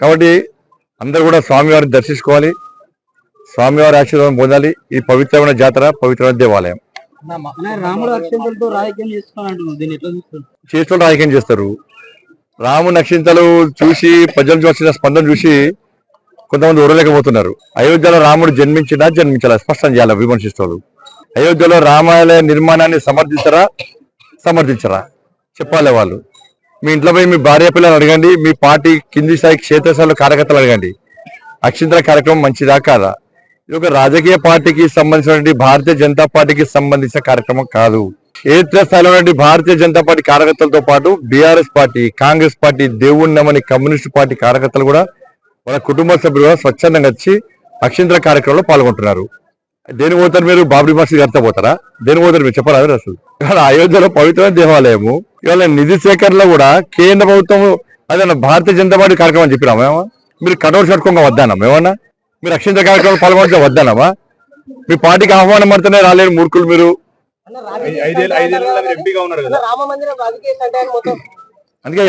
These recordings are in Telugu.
కాబట్టి అందరూ కూడా స్వామివారిని దర్శించుకోవాలి, స్వామివారి ఆశీర్వాదం పొందాలి. ఈ పవిత్రమైన జాతర, పవిత్రమైన దేవాలయం. చేస్తున్న రాజకీయం చేస్తారు. రాముని నక్షింతలు చూసి ప్రజలు చూసిన స్పందన చూసి కొంతమంది ఓడలేకపోతున్నారు. అయోధ్యలో రాముడు జన్మించాలా స్పష్టం చేయాలి విమర్శిస్తారు. అయోధ్యలో రామాలయ నిర్మాణాన్ని సమర్థించరా చెప్పాలి. వాళ్ళు మీ ఇంట్లో పోయి మీ భార్య పిల్లలు అడగండి, మీ పార్టీ కింది స్థాయి క్షేత్రస్థాయిలో కార్యకర్తలు అడగండి, అక్షింతల కార్యక్రమం మంచిదా కాదా? ఇది ఒక రాజకీయ పార్టీకి సంబంధించినటువంటి భారతీయ జనతా పార్టీకి సంబంధించిన కార్యక్రమం కాదు. క్షేత్రస్థాయిలో భారతీయ జనతా పార్టీ కార్యకర్తలతో పాటు బీఆర్ఎస్ పార్టీ, కాంగ్రెస్ పార్టీ, దేవుణ్ణి నమ్మని కమ్యూనిస్ట్ పార్టీ కార్యకర్తలు కూడా వాళ్ళ కుటుంబ సభ్యులు కూడా స్వచ్ఛందంగా వచ్చి అక్షింతల కార్యక్రమంలో పాల్గొంటున్నారు. దేని పోతారు మీరు? బాబ్రీ మసీద్ కడితే పోతారా? దేని పోతారు మీరు చెప్పరాదు అసలు? ఇవాళ అయోధ్యలో పవిత్రమైన దేవాలయము, ఇవాళ నిధి సేకరణలో కూడా కేంద్ర ప్రభుత్వం అదే భారతీయ జనతా పార్టీ కార్యక్రమం చెప్పినామేమో. మీరు కటౌట్ కట్టుకోగా వద్దానం ఏమన్నా? మీరు అక్షింత కార్యక్రమం పాల్గొనగా వద్దానమా? మీ పార్టీకి ఆహ్వానం పడితేనే రాలేరు మూర్ఖులు మీరు. అందుకే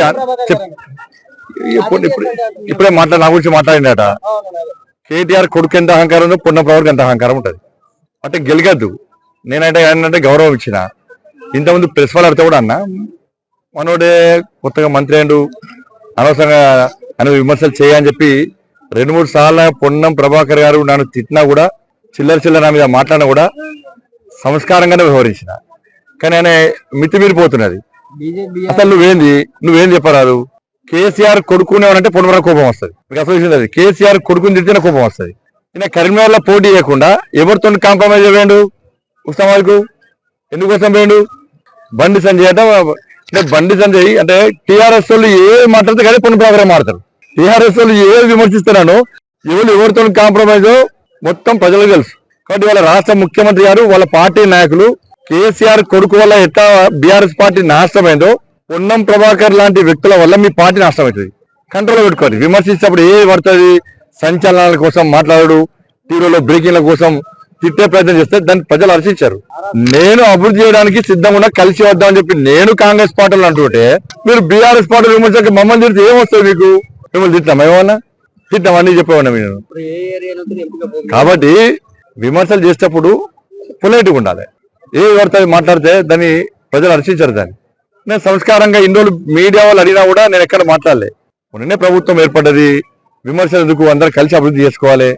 ఇప్పుడే నా గురించి మాట్లాడినట. కేటీఆర్ కొడుకు ఎంత అహంకారం ఉందో పొన్న ప్రవర్కి ఎంత అహంకారం ఉంటుంది. అంటే గెలగద్దు. నేనంటే ఏంటంటే గౌరవం ఇచ్చిన. ఇంతకుముందు ప్రెస్ వాళ్ళు అడితే కూడా అన్న, మనోడే కొత్తగా మంత్రి అయ్యిండు, అనవసరంగా అని విమర్శలు చేయని చెప్పి 2-3 సార్లు పొన్నం ప్రభాకర్ గారు నన్ను తిట్టినా కూడా, చిల్లర నా మీద మాట్లాడినా కూడా సంస్కారంగానే వ్యవహరించిన. కానీ ఆయన మితిమీరిపోతున్నది. అసలు నువ్వేం చెప్పరాదు? కేసీఆర్ కొడుకునేవారంటే పొన్నవరం కోపం వస్తుంది. మీకు అసలు విషయం అది. కేసీఆర్ కొడుకుని తిట్టిన కోపం వస్తుంది. ఈయన కరీంనగర్లో పోటీ చేయకుండా ఎవరితో కాంప్రమైజ్ అయ్యాడు? ఉస్మాన్కు ఎందుకోసం పోయాడు? బండి సంజయ్ అంటే బండి సంజయ్ అంటే టీఆర్ఎస్ వాళ్ళు ఏ మాట్లాడితే కానీ పొన్న ప్రభాకర్ మాడతారు. టీఆర్ఎస్ వాళ్ళు ఏది విమర్శిస్తున్నానో ఎవరితో కాంప్రమైజ్ మొత్తం ప్రజలకు తెలుసు. కాబట్టి వాళ్ళ రాష్ట్ర ముఖ్యమంత్రి గారు, వాళ్ళ పార్టీ నాయకులు కేసీఆర్ కొడుకు వల్ల ఎట్లా బీఆర్ఎస్ పార్టీ నాశనమైందో, పొన్నం ప్రభాకర్ లాంటి వ్యక్తుల వల్ల మీ పార్టీ నాశనం అవుతుంది. కంట్రోల్ పెట్టుకోవాలి. విమర్శించినప్పుడు ఏ పడుతుంది? సంచలనాల కోసం మాట్లాడు, టీవీలో బ్రేకింగ్ల కోసం తిట్టే ప్రయత్నం చేస్తే దాన్ని ప్రజలు హర్షించారు. నేను అభివృద్ధి చేయడానికి సిద్ధంగా ఉన్నా, కలిసి వద్దామని చెప్పి నేను కాంగ్రెస్ పార్టీలు అంటుంటే మీరు బీఆర్ఎస్ పార్టీలు విమర్శకి మమ్మల్ని తిడితే ఏమొస్తుంది మీకు? మిమ్మల్ని తిట్టాం ఏమన్నా? తిట్టాం అన్నీ చెప్పేవాడినా నేను. కాబట్టి విమర్శలు చేసేటప్పుడు పొలైట్గా ఉండాలి. ఏ పడుతుంది మాట్లాడితే దాన్ని ప్రజలు హర్షించారు. దాన్ని నేను సంస్కారంగా ఇన్ని రోజులు మీడియా వాళ్ళు అడిగినా కూడా నేను ఎక్కడ మాట్లాడలే. మొన్ననే ప్రభుత్వం ఏర్పడ్డది. విమర్శలు ఎందుకు? అందరూ కలిసి అభివృద్ధి చేసుకోవాలి.